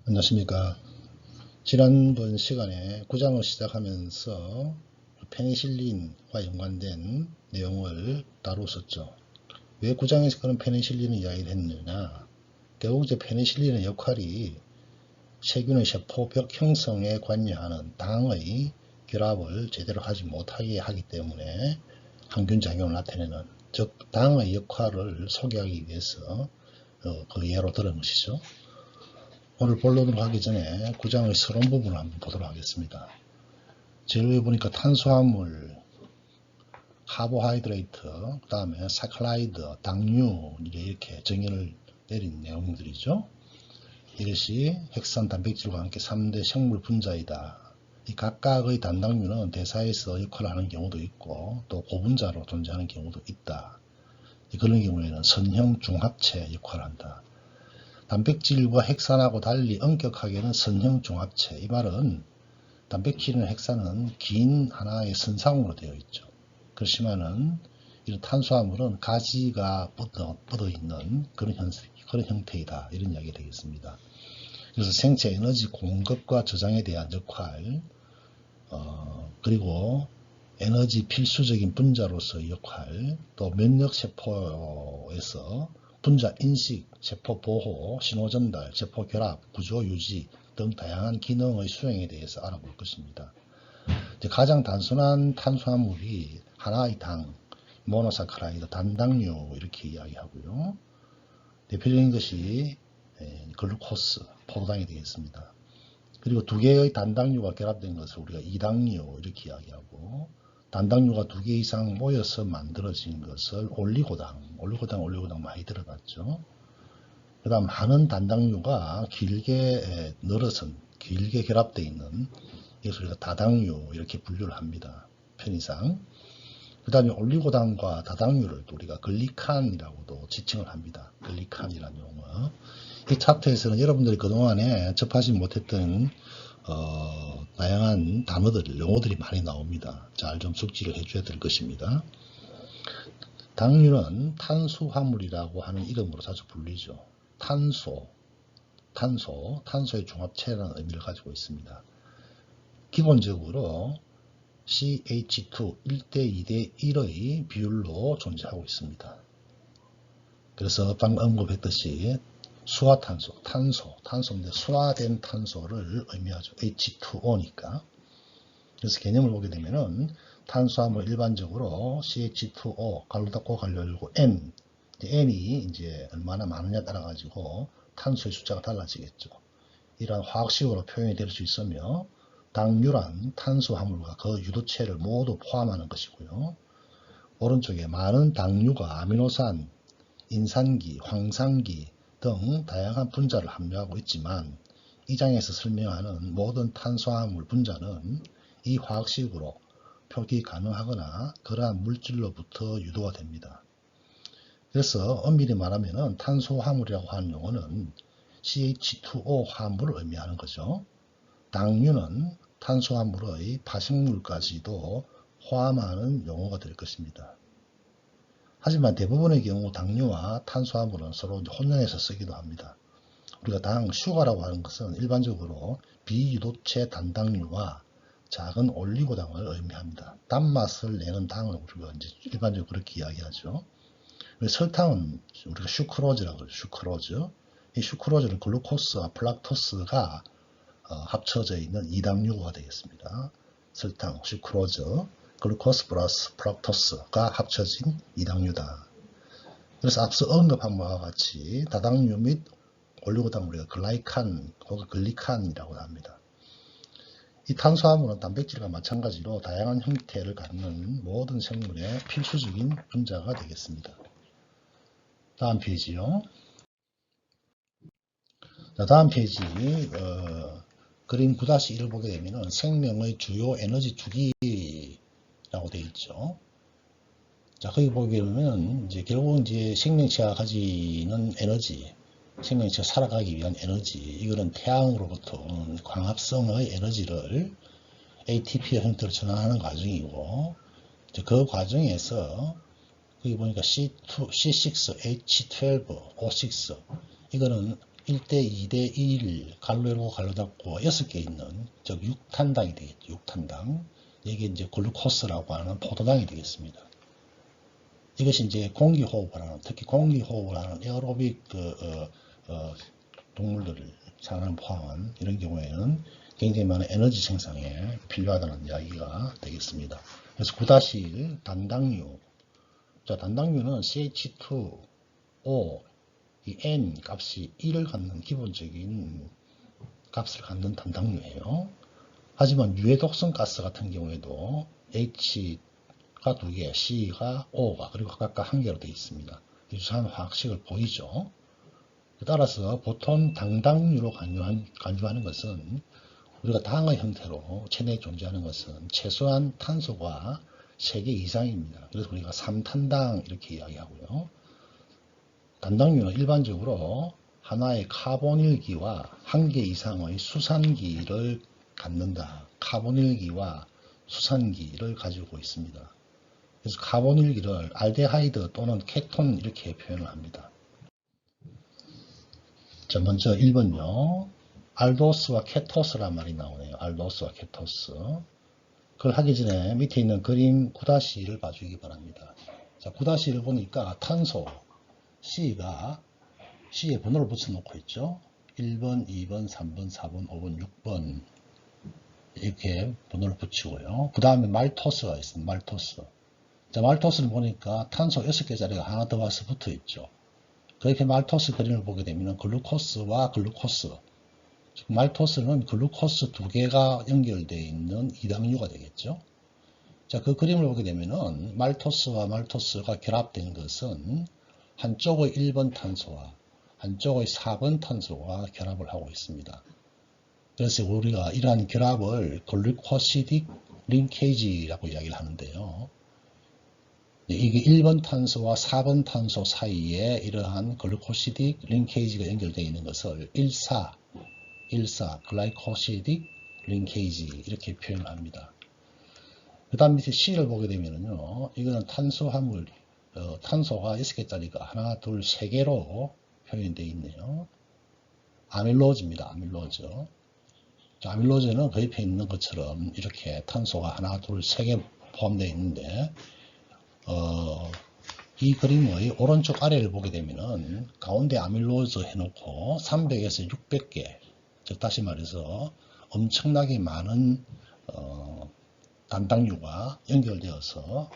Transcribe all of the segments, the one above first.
안녕하십니까. 지난번 시간에 구장을 시작하면서 페니실린과 연관된 내용을 다뤘었죠. 왜 구장에서 그런 페니실린을 이야기를 했느냐. 결국 이제 페니실린의 역할이 세균의 세포벽 형성에 관여하는 당의 결합을 제대로 하지 못하게 하기 때문에 항균작용을 나타내는, 즉 당의 역할을 소개하기 위해서 그 예로 들은 것이죠. 오늘 본론으로 가기 전에 구장의 서론 부분을 한번 보도록 하겠습니다. 제일 위에 보니까 탄수화물, 카보하이드레이트, 그 다음에 사카라이드, 당류 이렇게 정의를 내린 내용들이죠. 이것이 핵산 단백질과 함께 3대 생물 분자이다. 이 각각의 단당류는 대사에서 역할을 하는 경우도 있고 또 고분자로 존재하는 경우도 있다. 그런 경우에는 선형 중합체 역할을 한다. 단백질과 핵산하고 달리 엄격하게는 선형 중합체. 이 말은 단백질이나 핵산은 긴 하나의 선상으로 되어 있죠. 그렇지만은 이런 탄수화물은 가지가 뻗어 있는 그런 형태이다. 이런 이야기가 되겠습니다. 그래서 생체 에너지 공급과 저장에 대한 역할, 그리고 에너지 필수적인 분자로서의 역할, 또 면역세포에서 분자 인식, 세포 보호, 신호 전달, 세포 결합, 구조 유지 등 다양한 기능의 수행에 대해서 알아볼 것입니다. 가장 단순한 탄수화물이 하나의 당, 모노사카라이드, 단당류 이렇게 이야기하고요. 대표적인 것이 글루코스, 포도당이 되겠습니다. 그리고 두 개의 단당류가 결합된 것을 우리가 이당류 이렇게 이야기하고, 단당류가 두 개 이상 모여서 만들어진 것을 올리고당 많이 들어봤죠. 그 다음 많은 단당류가 길게 늘어선, 길게 결합되어 있는 이것을 우리가 다당류 이렇게 분류를 합니다. 편의상. 그 다음에 올리고당과 다당류를 또 우리가 글리칸이라고도 지칭을 합니다. 글리칸이라는 용어. 이 차트에서는 여러분들이 그동안에 접하지 못했던 다양한 단어들, 용어들이 많이 나옵니다. 잘 좀 숙지를 해줘야 될 것입니다. 당류는 탄수화물이라고 하는 이름으로 자주 불리죠. 탄소의 중합체라는 의미를 가지고 있습니다. 기본적으로 CH2 1대 2대 1의 비율로 존재하고 있습니다. 그래서 방금 언급했듯이 탄소인데 순화된 탄소를 의미하죠. H2O니까. 그래서 개념을 보게 되면은 탄수화물 일반적으로 CH2O 가로 닫고 가로 열고 N, N이 이제 얼마나 많으냐 따라 가지고 탄소의 숫자가 달라지겠죠. 이러한 화학식으로 표현이 될 수 있으며, 당류란 탄수화물과 그 유도체를 모두 포함하는 것이고요. 오른쪽에 많은 당류가 아미노산, 인산기, 황산기 등 다양한 분자를 함유하고 있지만, 이 장에서 설명하는 모든 탄수화물 분자는 이 화학식으로 표기 가능하거나 그러한 물질로부터 유도가 됩니다. 그래서 엄밀히 말하면 탄수화물이라고 하는 용어는 CH2O 화합물을 의미하는 거죠. 당류는 탄수화물의 파생물까지도 포함하는 용어가 될 것입니다. 하지만 대부분의 경우 당류와 탄수화물은 서로 혼연해서 쓰기도 합니다. 우리가 슈가라고 하는 것은 일반적으로 비유도체 단당류와 작은 올리고당을 의미합니다. 단맛을 내는 당을 우리가 이제 일반적으로 그렇게 이야기하죠. 설탕은 우리가 슈크로즈라고 그러죠. 슈크로즈. 이 슈크로즈는 글루코스와 플락토스가 합쳐져 있는 이당류가 되겠습니다. 설탕, 슈크로즈, 글루코스 플러스 플락토스가 합쳐진 이당류다. 그래서 앞서 언급한 바와 같이 다당류 및 올리고당 우리가 글라이칸 혹은 글리칸이라고 합니다. 이 탄수화물은 단백질과 마찬가지로 다양한 형태를 갖는 모든 생물의 필수적인 분자가 되겠습니다. 다음 페이지요. 자, 다음 페이지 그림 9-1을 보게 되면 생명의 주요 에너지 주기라고 되어 있죠. 자, 거기 보게 되면 이제 결국 이제 생명체가 가지는 에너지, 생명체가 살아가기 위한 에너지, 이거는 태양으로부터 오는 광합성의 에너지를 ATP의 형태로 전환하는 과정이고, 그 과정에서 거기 보니까 C6, H12, O6 이거는 1대 2대 1 갈로 열고 갈로 닫고 6개 있는 즉 6탄당이 되겠죠. 6탄당. 이게 이제 글루코스라고 하는 포도당이 되겠습니다. 이것이 이제 공기호흡을 하는, 특히 공기호흡을 하는 에어로빅 동물들을 사람 포함한 이런 경우에는 굉장히 많은 에너지 생산에 필요하다는 이야기가 되겠습니다. 그래서 9-1 단당류. 자, 단당류는 CH2O 이 N 값이 1을 갖는 기본적인 값을 갖는 단당류예요. 하지만 유해독성 가스 같은 경우에도 H가 2개, C가 O가 그리고 각각 1개로 되어 있습니다. 유사한 화학식을 보이죠. 따라서 보통 단당류로 간주하는 것은 우리가 당의 형태로 체내에 존재하는 것은 최소한 탄소가 3개 이상입니다. 그래서 우리가 3탄당 이렇게 이야기하고요. 단당류는 일반적으로 하나의 카보닐기와 1개 이상의 수산기를 갖는다. 카보닐기와 수산기를 가지고 있습니다. 그래서 카보닐기를 알데하이드 또는 케톤 이렇게 표현을 합니다. 자, 먼저 1번요. 알도스와 케토스란 말이 나오네요. 알도스와 케토스. 그걸 하기 전에 밑에 있는 그림 9-1을 봐주기 바랍니다. 자, 9-1을 보니까 탄소 C가 C에 번호를 붙여놓고 있죠. 1번, 2번, 3번, 4번, 5번, 6번 이렇게 번호를 붙이고요. 그 다음에 말토스가 있습니다. 말토스. 자, 말토스를 보니까 탄소 6개짜리가 하나 더 와서 붙어 있죠. 그렇게 말토스 그림을 보게 되면 글루코스와 글루코스, 즉 말토스는 글루코스 2개가 연결되어 있는 이당류가 되겠죠. 자, 그 그림을 보게 되면은 말토스와 말토스가 결합된 것은 한쪽의 1번 탄소와 한쪽의 4번 탄소가 결합을 하고 있습니다. 그래서 우리가 이러한 결합을 글루코시딕 링케이지라고 이야기를 하는데요. 이게 1번 탄소와 4번 탄소 사이에 이러한 글루코시딕 링케이지가 연결되어 있는 것을 14 글라이코시딕 링케이지 이렇게 표현을 합니다. 그 다음 밑에 C를 보게 되면요. 이거는 탄수화물, 탄소가 6개짜리가 하나, 둘, 3개로 표현되어 있네요. 아밀로즈입니다. 아밀로즈. 자, 아밀로즈는 그 옆에 있는 것처럼 이렇게 탄소가 하나, 둘, 3개 포함되어 있는데, 이 그림의 오른쪽 아래를 보게 되면은 가운데 아밀로즈 해놓고 300에서 600개, 즉 다시 말해서 엄청나게 많은 단당류가 연결되어서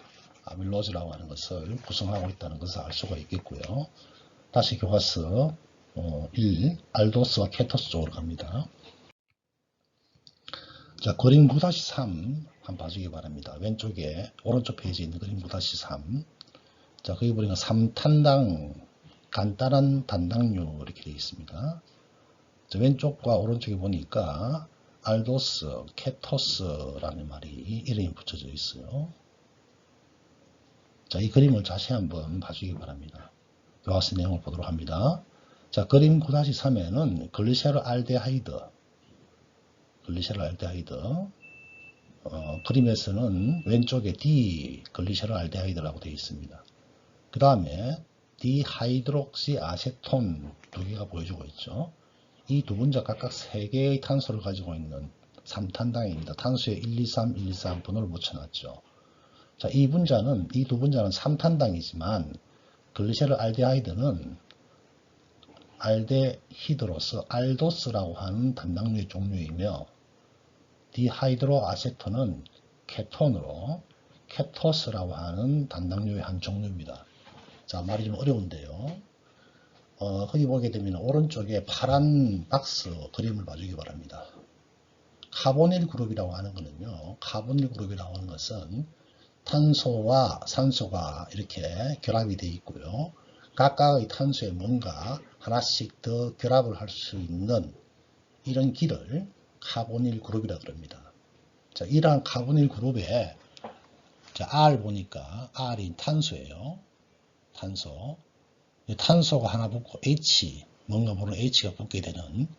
아밀로즈라고 하는 것을 구성하고 있다는 것을 알 수가 있겠고요. 다시 교과서 1 알도스와 케토스 쪽으로 갑니다. 자, 그림 9-3 한번 봐주기 바랍니다. 왼쪽에 오른쪽 페이지에 있는 그림 9-3. 자, 거기 보니까 3탄당 간단한 단당류 이렇게 되어 있습니다. 자, 왼쪽과 오른쪽에 보니까 알도스, 케토스라는 말이 이름이 붙여져 있어요. 자, 이 그림을 다시 한번 봐주기 바랍니다. 교과서 내용을 보도록 합니다. 자, 그림 9-3에는 글리세롤 알데하이드, 그림에서는 왼쪽에 D 글리세롤 알데하이드라고 되어 있습니다. 그 다음에 디하이드록시 아세톤 2개가 보여주고 있죠. 이 두 분자 각각 3개의 탄소를 가지고 있는 3탄당입니다. 탄소에 1, 2, 3, 1, 2, 3 번호를 붙여놨죠. 자, 이 두 분자는 3탄당이지만 글리세롤 알데하이드는 알데히드로스, 알도스라고 하는 단당류의 종류이며 디하이드로 아세톤은 케톤으로 케토스라고 하는 단당류의 한 종류입니다. 자, 말이 좀 어려운데요. 거기 보게 되면 오른쪽에 파란 박스 그림을 봐주기 바랍니다. 카보닐 그룹이라고 하는 것은요. 카보닐 그룹이라고 하는 것은 탄소와 산소가 이렇게 결합이 되어 있고요. 각각의 탄소에 뭔가 하나씩 더 결합을 할 수 있는 이런 길을 카보닐 그룹이라 그럽니다. 자, 이러한 카보닐 그룹에 자, R 보니까 R이 탄소예요. 탄소가 하나 붙고 H, 뭔가 모르는 H가 붙게 되는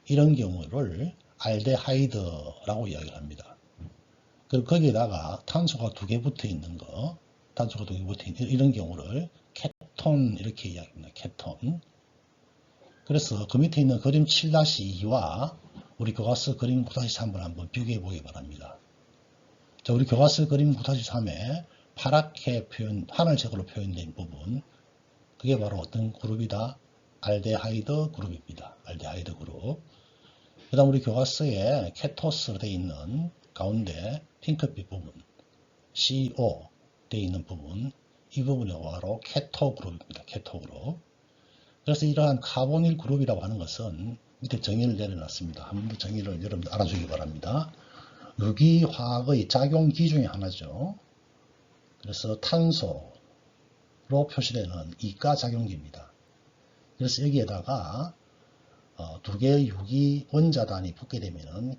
이런 경우를 알데하이드라고 이야기를 합니다. 그리고 거기에다가 탄소가 2개 붙어 있는 거, 이런 경우를 케톤 이렇게 이야기합니다. 케톤. 그래서 그 밑에 있는 그림 7-2와 우리 교과서 그림 9-3을 한번 비교해 보기 바랍니다. 자, 우리 교과서 그림 9-3에 파랗게 하늘색으로 표현된 부분, 그게 바로 어떤 그룹이다? 알데하이드 그룹입니다. 알데하이드 그룹. 그 다음 우리 교과서에 케토스로 되어 있는 가운데 핑크빛 부분, CO 되어 있는 부분, 이 부분이 바로 케토 그룹입니다. 케토 그룹. 그래서 이러한 카보닐 그룹이라고 하는 것은 밑에 정의를 내려놨습니다. 한번 정의를 여러분들 알아주기 바랍니다. 유기화학의 작용 기중의 하나죠. 그래서 탄소로 표시되는 이가작용기입니다. 그래서 여기에다가 두 개의 유기 원자단이 붙게 되면은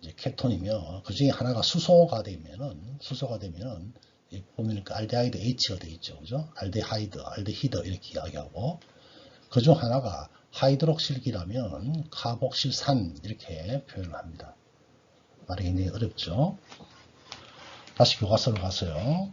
이제 케톤이며 그 중에 하나가 수소가 되면은 보면 그 알데하이드 H가 되어 있죠. 그죠? 알데하이드, 알데히드 이렇게 이야기하고 그 중 하나가 하이드록실기라면 카복실산 이렇게 표현을 합니다. 말이 굉장히 어렵죠. 다시 교과서로 가서요.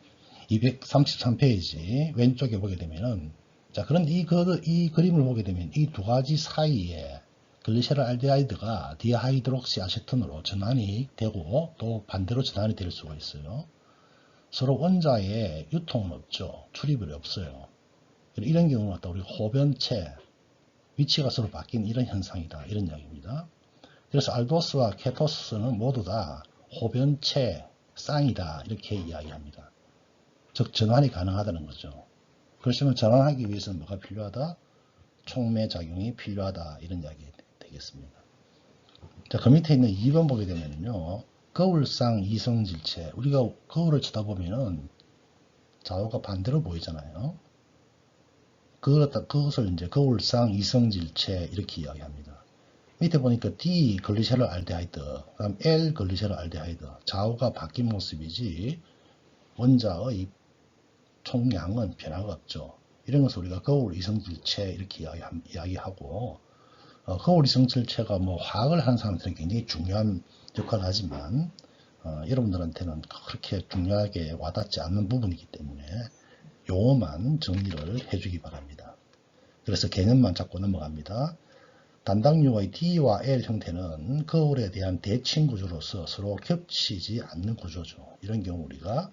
233페이지 왼쪽에 보게 되면은 자, 그런데 이 그림을 보게 되면 이 두 가지 사이에 글리세롤 알데하이드가 디하이드록시 아세톤으로 전환이 되고 또 반대로 전환이 될 수가 있어요. 서로 원자의 유통은 없죠. 출입이 없어요. 이런 경우는 우리 호변체 위치가 서로 바뀐 이런 현상이다. 이런 이야기입니다. 그래서 알도스와 케토스는 모두 다 호변체 쌍이다. 이렇게 이야기합니다. 즉 전환이 가능하다는 거죠. 그렇지만 전환하기 위해서는 뭐가 필요하다? 촉매작용이 필요하다. 이런 이야기 되겠습니다. 자, 그 밑에 있는 2번 보게 되면요. 거울상 이성질체. 우리가 거울을 쳐다보면은 좌우가 반대로 보이잖아요. 그것을 이제 거울상 이성질체 이렇게 이야기합니다. 밑에 보니까 D 글리세롤 알데하이드, 그다음 L 글리세롤 알데하이드. 좌우가 바뀐 모습이지 원자의 총량은 변화가 없죠. 이런 것을 우리가 거울 이성질체 이렇게 이야기하고 거울 이성질체가 뭐 화학을 하는 사람들은 굉장히 중요한 역할을 하지만 여러분들한테는 그렇게 중요하게 와닿지 않는 부분이기 때문에 용어만 정리를 해주기 바랍니다. 그래서 개념만 잡고 넘어갑니다. 단당류의 D와 L 형태는 거울에 대한 대칭 구조로서 서로 겹치지 않는 구조죠. 이런 경우 우리가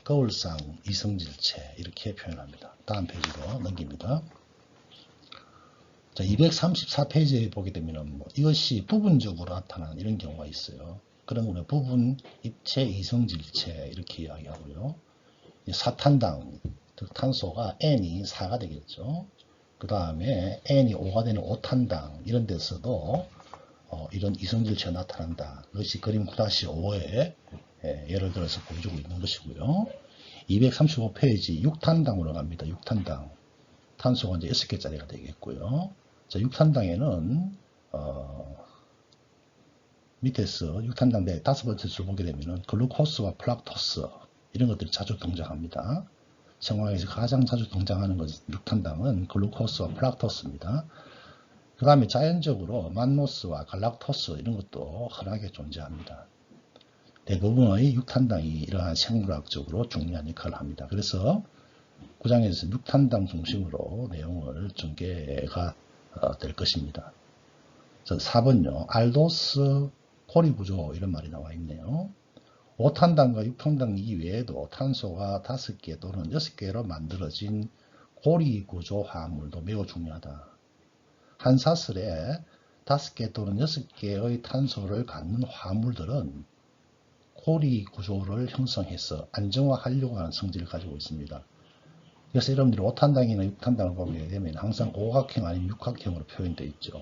거울상 이성질체 이렇게 표현합니다. 다음 페이지로 넘깁니다. 자, 234페이지에 보게 되면 이것이 부분적으로 나타나는 이런 경우가 있어요. 그런 거는 부분 입체 이성질체 이렇게 이야기하고요. 사탄당, 즉 탄소가 N이 4가 되겠죠. 그 다음에 N이 5가 되는 5탄당 이런 데서도 이런 이성질체가 나타난다. 그것이 그림 9-5에 예를 들어서 보여주고 있는 것이고요. 235페이지 6탄당으로 갑니다. 6탄당. 탄소가 이제 6개짜리가 되겠고요. 자, 6탄당에는 밑에서 6탄당 내 5번째 줄 보게 되면은 글루코스와 플락토스 이런 것들이 자주 등장합니다. 생화에서 가장 자주 등장하는 것 6탄당은 글루코스와 플락토스입니다. 그 다음에 자연적으로 만노스와 갈락토스 이런 것도 흔하게 존재합니다. 대부분의 6탄당이 이러한 생물학적으로 중요한 역할을 합니다. 그래서 9장에서 6탄당 중심으로 내용을 전개가 될 것입니다. 4번요. 알도스 고리구조 이런 말이 나와 있네요. 5탄당과 6탄당 이외에도 탄소가 5개 또는 6개로 만들어진 고리구조 화합물도 매우 중요하다. 한 사슬에 5개 또는 6개의 탄소를 갖는 화합물들은 고리구조를 형성해서 안정화하려고 하는 성질을 가지고 있습니다. 그래서 여러분들이 5탄당이나 6탄당을 보게 되면 항상 오각형 아니면 육각형으로 표현되어 있죠.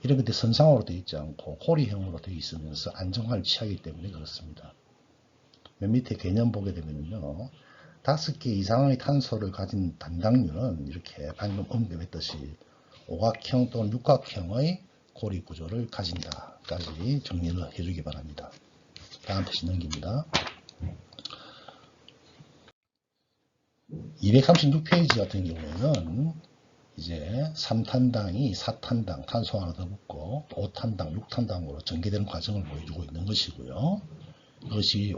이런 것들이 선상으로 되어 있지 않고 고리형으로 되어 있으면서 안정화를 취하기 때문에 그렇습니다. 맨 밑에 개념 보게 되면요. 5개 이상의 탄소를 가진 단당류는 이렇게 방금 언급했듯이 오각형 또는 육각형의 고리 구조를 가진다까지 정리를 해주기 바랍니다. 다음 페이지 넘깁니다. 236페이지 같은 경우에는 이제 3탄당이 4탄당 탄소 하나 더 붙고 5탄당, 6탄당으로 전개되는 과정을 보여주고 있는 것이고요. 이것이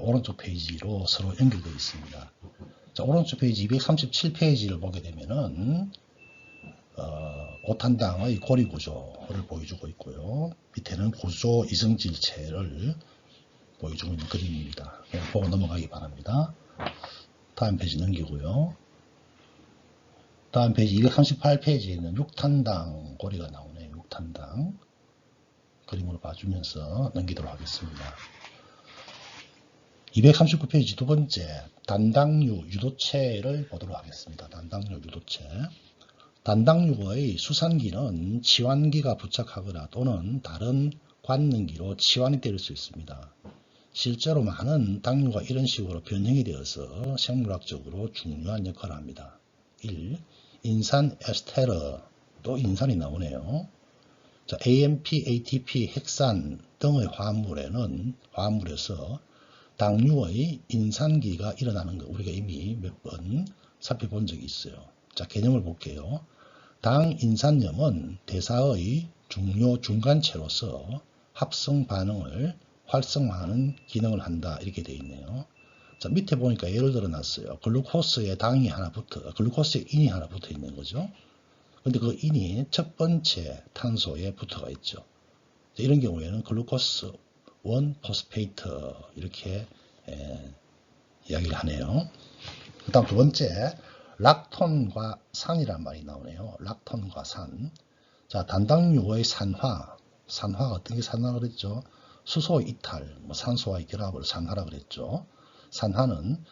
오른쪽 페이지로 서로 연결되어 있습니다. 자, 오른쪽 페이지 237페이지를 보게 되면은 오탄당의 고리 구조를 보여주고 있고요. 밑에는 구조 이성질체를 보여주고 있는 그림입니다. 보고 넘어가기 바랍니다. 다음 페이지 넘기고요. 다음 페이지 238페이지에는 6탄당 고리가 나오네요. 6탄당 그림으로 봐주면서 넘기도록 하겠습니다. 239페이지 두 번째 단당류 유도체를 보도록 하겠습니다. 단당류 유도체. 단당류의 수산기는 치환기가 부착하거나 또는 다른 관능기로 치환이 될 수 있습니다. 실제로 많은 당류가 이런 식으로 변형이 되어서 생물학적으로 중요한 역할을 합니다. 1. 인산 에스테르, 또 인산이 나오네요. 자, AMP, ATP, 핵산 등의 화합물에서 당류의 인산기가 일어나는 거 우리가 이미 몇 번 살펴본 적이 있어요. 자, 개념을 볼게요. 당인산염은 대사의 중요 중간체로서 합성 반응을 활성화하는 기능을 한다. 이렇게 되어 있네요. 자, 밑에 보니까 예를 들어 놨어요. 글루코스에 글루코스에 인이 하나 붙어 있는 거죠. 근데 그 인이 첫 번째 탄소에 붙어가 있죠. 자, 이런 경우에는 글루코스 1 포스페이트 이렇게 이야기를 하네요. 그 다음 두 번째 락톤과 산이란 말이 나오네요. 락톤과 산. 자, 단당류의 산화가 어떤 게 산화라 그랬죠? 수소 이탈, 산소와의 결합을 산화라 그랬죠. 산화는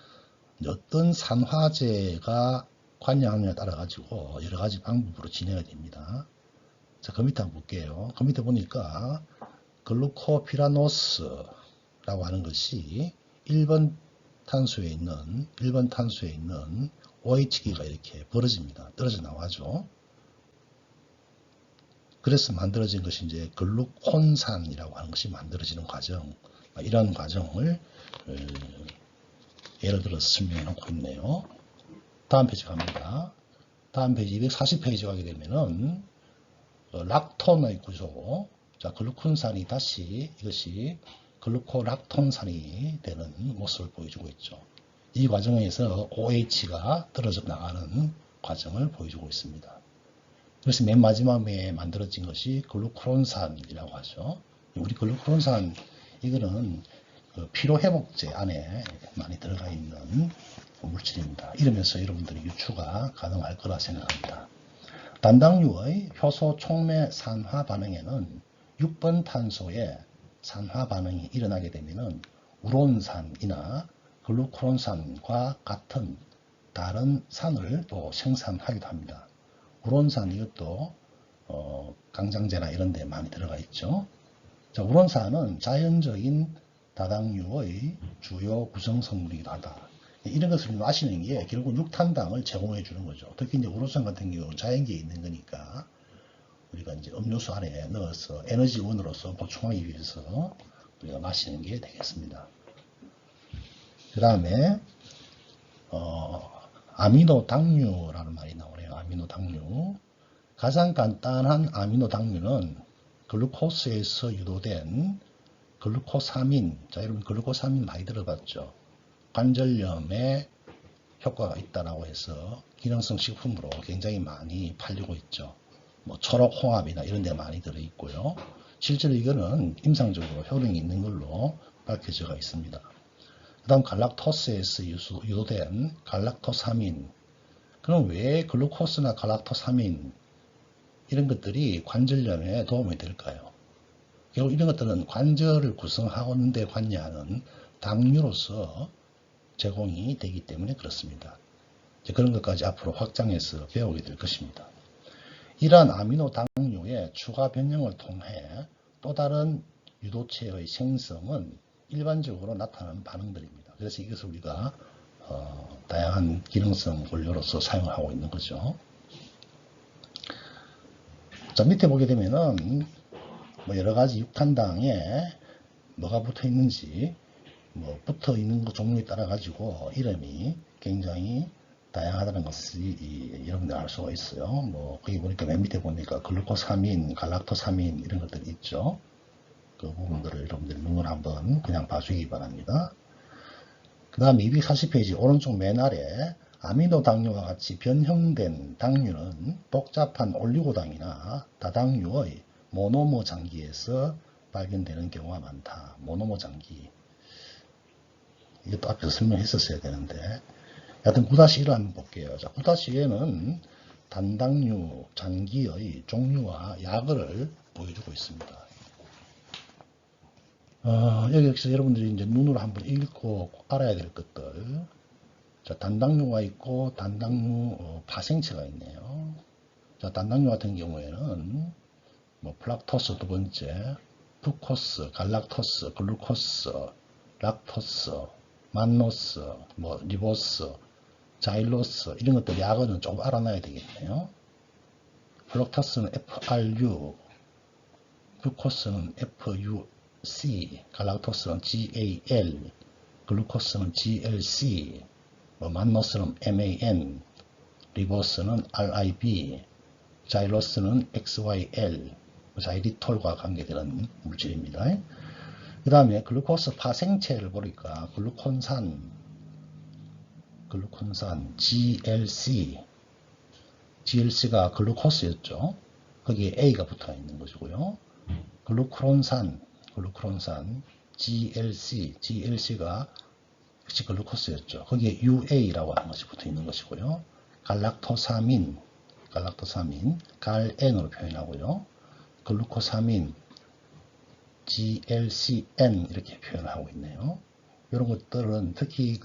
어떤 산화제가 관여하느냐에 따라 가지고 여러 가지 방법으로 진행이 됩니다. 자, 그 밑에 한번 볼게요. 그 밑에 보니까 글루코피라노스라고 하는 것이 1번 탄소에 있는 OH기가 이렇게 벌어집니다. 떨어져 나와죠. 그래서 만들어진 것이 이제 글루콘산이라고 하는 것이 만들어지는 과정, 이런 과정을 예를 들어서 설명해 놓고 있네요. 다음 페이지 갑니다. 다음 페이지 240페이지 가게 되면은 락톤의 구조. 자, 글루콘산이 다시 이것이 글루코락톤산이 되는 모습을 보여주고 있죠. 이 과정에서 OH가 떨어져 나가는 과정을 보여주고 있습니다. 그래서 맨 마지막에 만들어진 것이 글루코론산이라고 하죠. 우리 글루코론산 이거는 그 피로회복제 안에 많이 들어가 있는 물질입니다. 이러면서 여러분들이 유추가 가능할 거라 생각합니다. 단당류의 효소 촉매 산화 반응에는 6번 탄소의 산화 반응이 일어나게 되면 우론산이나 글루코론산과 같은 다른 산을 또 생산하기도 합니다. 우론산 이것도 강장제나 이런 데 많이 들어가 있죠. 자, 우론산은 자연적인 다당류의 주요 구성성분이기도 하다. 이런 것을 마시는 게 결국 6탄당을 제공해 주는 거죠. 특히 이제 우론산 같은 경우는 자연계에 있는 거니까 우리가 이제 음료수 안에 넣어서 에너지원으로서 보충하기 위해서 우리가 마시는 게 되겠습니다. 그 다음에 아미노 당류라는 말이 나오네요. 아미노 당류. 가장 간단한 아미노 당류는 글루코스에서 유도된 글루코사민. 자, 여러분 글루코사민 많이 들어봤죠? 관절염에 효과가 있다라고 해서 기능성 식품으로 굉장히 많이 팔리고 있죠. 뭐 초록홍합이나 이런 데 많이 들어있고요. 실제로 이거는 임상적으로 효능이 있는 걸로 밝혀져 있습니다. 그 다음 갈락토스에서 유도된 갈락토사민. 그럼 왜 글루코스나 갈락토사민 이런 것들이 관절염에 도움이 될까요? 결국 이런 것들은 관절을 구성하는 데 관여하는 당류로서 제공이 되기 때문에 그렇습니다. 그런 것까지 앞으로 확장해서 배우게 될 것입니다. 이러한 아미노 당류의 추가 변형을 통해 또 다른 유도체의 생성은 일반적으로 나타나는 반응들입니다. 그래서 이것을 우리가 다양한 기능성 원료로서 사용하고 있는 거죠. 자, 밑에 보게 되면은 뭐 여러 가지 육탄당에 뭐가 붙어 있는지 뭐 붙어 있는 것 종류에 따라 가지고 이름이 굉장히 다양하다는 것을 여러분들 알 수가 있어요. 뭐 거기 보니까 맨 밑에 보니까 글루코사민, 갈락토사민 이런 것들이 있죠. 그 부분들을 여러분들 눈으로 한번 그냥 봐주기 바랍니다. 그 다음에 240페이지 오른쪽 맨 아래 아미노 당류와 같이 변형된 당류는 복잡한 올리고당이나 다당류의 모노머 장기에서 발견되는 경우가 많다. 모노머 장기. 이것도 앞에서 설명했었어야 되는데. 여하튼 9-1을 한번 볼게요. 자, 9-1에는 단당류 장기의 종류와 약을 보여주고 있습니다. 여기서 여러분들이 이제 눈으로 한번 읽고 알아야 될 것들. 자, 단당류가 있고 단당류 파생체가 있네요. 자, 단당류 같은 경우에는 뭐 플락토스 두 번째, 푸코스, 갈락토스, 글루코스, 락토스, 만노스, 뭐 리보스, 자일로스 이런 것들 약어는 조금 알아놔야 되겠네요. 플락토스는 FRU, 푸코스는 FUC, 갈락토스는 GAL, 글루코스는 GLC, 뭐 만노스는 MAN, 리보스는 RIB, 자일로스는 XYL, 자이리톨과 관계되는 물질입니다. 그 다음에 글루코스 파생체를 보니까 글루콘산 GLC가 글루코스였죠. 거기에 A가 붙어 있는 것이고요. 글루크론산 GLC가 역시 글루코스였죠. 거기에 UA라고 하는 것이 붙어 있는 것이고요. 갈락토사민, 갈N으로 표현하고요. 글루코사민, GLCN 이렇게 표현하고 있네요. 이런 것들은 특히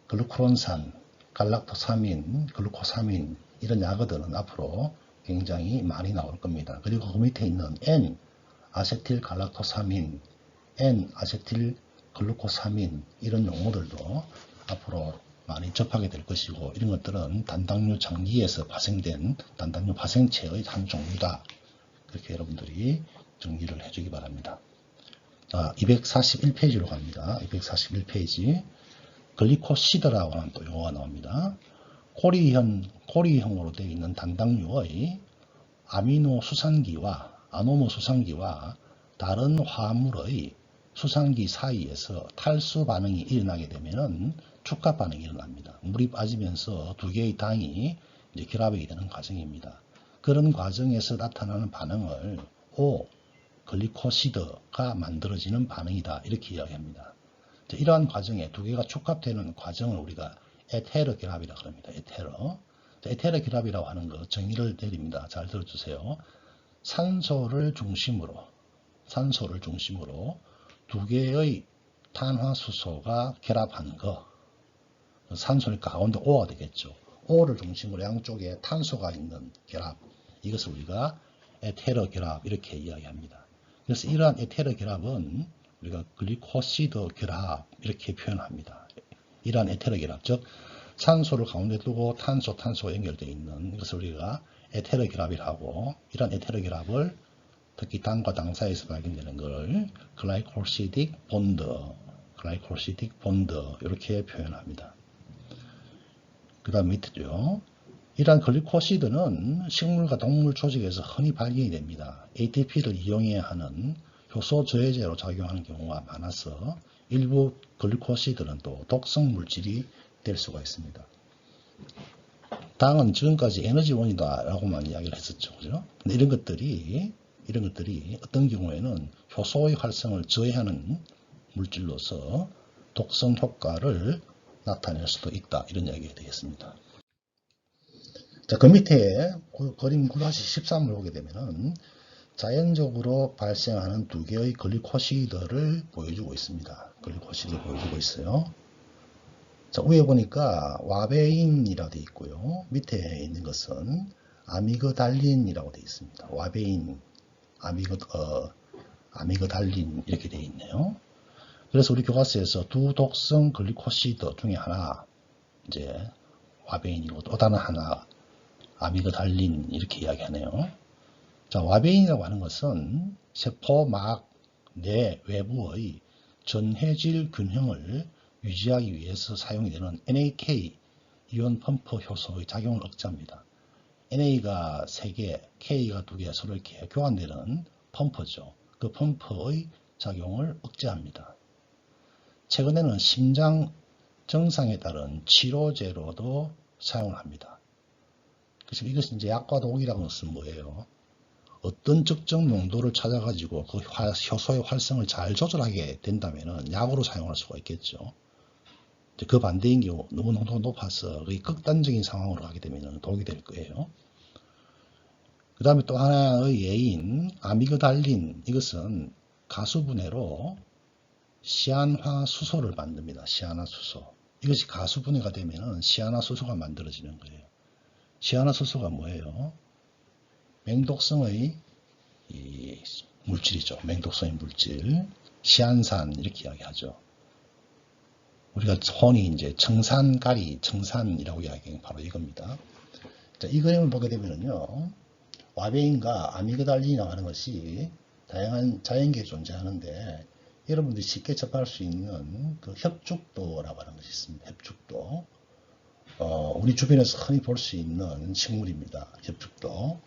글루크론산, 갈락토사민, 글루코사민 이런 약어들은 앞으로 굉장히 많이 나올 겁니다. 그리고 그 밑에 있는 N, 아세틸 갈락토사민, N, 아세틸 글루코사민 이런 용어들도 앞으로 많이 접하게 될 것이고 이런 것들은 단당류 장기에서 발생된 단당류 파생체의 한 종류다. 그렇게 여러분들이 정리를 해주기 바랍니다. 241페이지로 갑니다. 241페이지 글리코시드라고 하는 또 용어가 나옵니다. 고리형으로 되어 있는 단당류의 아미노 수산기와 아노모 수산기와 다른 화물의 수산기 사이에서 탈수 반응이 일어나게 되면은 축합 반응이 일어납니다. 물이 빠지면서 두 개의 당이 이제 결합이 되는 과정입니다. 그런 과정에서 나타나는 반응을 글리코시드가 만들어지는 반응이다. 이렇게 이야기합니다. 이러한 과정에 두 개가 축합되는 과정을 우리가 에테르 결합이라고 합니다. 에테르 결합이라고 하는 거 정의를 내립니다. 잘 들어주세요. 산소를 중심으로 두 개의 탄화수소가 결합하는 거. 산소니까 가운데 O가 되겠죠. O를 중심으로 양쪽에 탄소가 있는 결합. 이것을 우리가 에테르 결합 이렇게 이야기합니다. 그래서 이러한 에테르 결합은 우리가 글리코시드 결합 이렇게 표현합니다. 이러한 에테르 결합, 즉 산소를 가운데 두고 탄소가 연결되어 있는 것을 우리가 에테르 결합이라고 하고 이러한 에테르 결합을 특히 당과 당 사이에서 발견되는 것을 글라이콜시딕 본드 이렇게 표현합니다. 그 다음 밑에죠. 이러한 글리코시드는 식물과 동물 조직에서 흔히 발견이 됩니다. ATP를 이용해야 하는 효소 저해제로 작용하는 경우가 많아서 일부 글리코시드는 또 독성 물질이 될 수가 있습니다. 당은 지금까지 에너지원이다 라고만 이야기를 했었죠. 그죠? 근데 이런 것들이 어떤 경우에는 효소의 활성을 저해하는 물질로서 독성 효과를 나타낼 수도 있다. 이런 이야기가 되겠습니다. 자, 그 밑에 그림 9-13을 보게 되면은 자연적으로 발생하는 두 개의 글리코시드를 보여주고 있습니다. 글리코시드 보여주고 있어요. 자, 위에 보니까 와베인이라고 되어 있고요. 밑에 있는 것은 아미그달린이라고 되어 있습니다. 와베인, 아미그달린 이렇게 되어 있네요. 그래서 우리 교과서에서 두 독성 글리코시드 중에 하나 이제 와베인이고 또 다른 하나 아미그달린 이렇게 이야기하네요. 자, 와베인이라고 하는 것은 세포막 내 외부의 전해질 균형을 유지하기 위해서 사용이 되는 NAK 이온 펌프 효소의 작용을 억제합니다. NA가 3개, K가 2개 서로 이렇게 교환되는 펌프죠. 그 펌프의 작용을 억제합니다. 최근에는 심장 증상에 따른 치료제로도 사용을 합니다. 그래서 이것은 이제 약과 독이라는 것은 뭐예요? 어떤 특정 농도를 찾아가지고 그 효소의 활성을 잘 조절하게 된다면 약으로 사용할 수가 있겠죠. 그 반대인 경우 너무 농도가 높아서 거의 극단적인 상황으로 가게 되면 독이 될 거예요. 그 다음에 또 하나의 예인 아미그달린, 이것은 가수분해로 시안화수소를 만듭니다. 시안화수소. 이것이 가수분해가 되면 시안화수소가 만들어지는 거예요. 시안화수소가 뭐예요? 맹독성의 물질이죠. 맹독성의 물질. 시안산 이렇게 이야기하죠. 우리가 흔히 이제 청산가리, 청산이라고 이야기하는 바로 이겁니다. 자, 이 그림을 보게 되면요, 와베인과 아미그달린이라고 하는 것이 다양한 자연계에 존재하는데, 여러분들이 쉽게 접할 수 있는 그 혓죽도라고 하는 것이 있습니다. 혓죽도. 우리 주변에서 흔히 볼 수 있는 식물입니다. 혓죽도.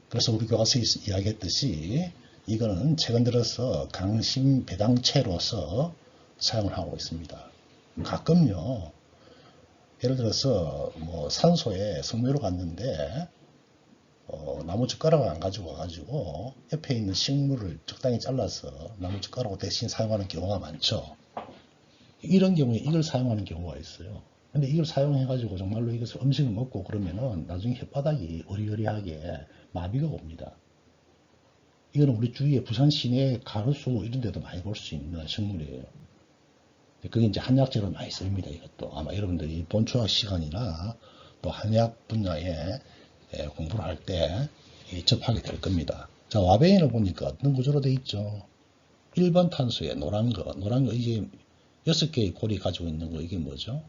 그래서 우리 교과서에 이야기했듯이 이거는 최근 들어서 강심 배당체로서 사용을 하고 있습니다. 가끔요, 예를 들어서 뭐 산소에 성묘로 갔는데 나무젓가락을 안 가지고 와가지고 옆에 있는 식물을 적당히 잘라서 나무젓가락으로 대신 사용하는 경우가 많죠. 이런 경우에 이걸 사용하는 경우가 있어요. 근데 이걸 사용해가지고 정말로 이것을 음식을 먹고 그러면은 나중에 혓바닥이 어리어리하게 마비가 옵니다. 이거는 우리 주위에 부산 시내 가로수 이런 데도 많이 볼 수 있는 식물이에요. 그게 이제 한약재로 많이 씁니다. 이것도 아마 여러분들이 본초학 시간이나 또 한약 분야에 공부를 할 때 접하게 될 겁니다. 자, 와베인을 보니까 어떤 구조로 되어 있죠? 1번 탄소에 노란 거 이게 6개의 골이 가지고 있는 거, 이게 뭐죠?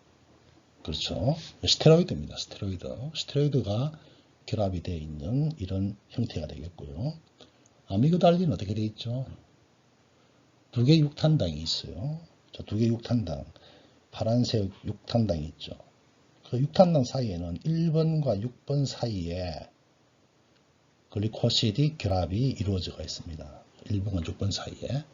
그렇죠. 스테로이드입니다. 스테로이드가 결합이 되어 있는 이런 형태가 되겠고요. 아미그달린은 어떻게 되어 있죠? 2개의 육탄당이 있어요. 자, 2개의 육탄당, 파란색 육탄당이 있죠. 그 육탄당 사이에는 1번과 6번 사이에 글리코시드 결합이 이루어져 있습니다. 1번과 6번 사이에.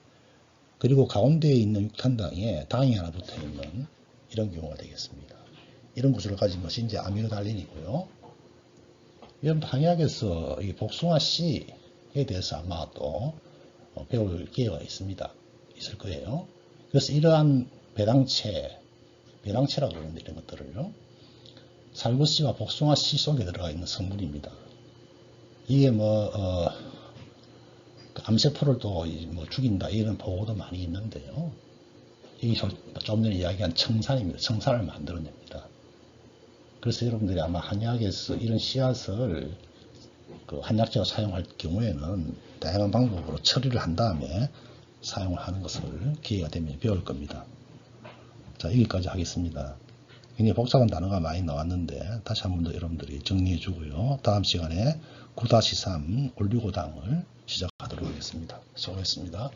그리고 가운데에 있는 육탄당에 당이 하나 붙어 있는 이런 경우가 되겠습니다. 이런 구조를 가진 것이 이제 아미그달린이고요. 여러분 한약에서 이 복숭아 씨에 대해서 아마 또 배울 기회가 있을 거예요. 그래서 이러한 배당체라고 하는데 이런 것들을요, 살구씨와 복숭아 씨 속에 들어가 있는 성분입니다. 이게 암세포를 또 죽인다 이런 보고도 많이 있는데요. 이게 좀 전에 이야기한 청산입니다. 청산을 만들어냅니다. 그래서 여러분들이 아마 한약에서 이런 씨앗을 그 한약재로 사용할 경우에는 다양한 방법으로 처리를 한 다음에 사용을 하는 것을 기회가 되면 배울 겁니다. 자, 여기까지 하겠습니다. 굉장히 복잡한 단어가 많이 나왔는데 다시 한 번 더 여러분들이 정리해 주고요. 다음 시간에 9-3 올리고당을 시작하도록 하겠습니다. 수고했습니다.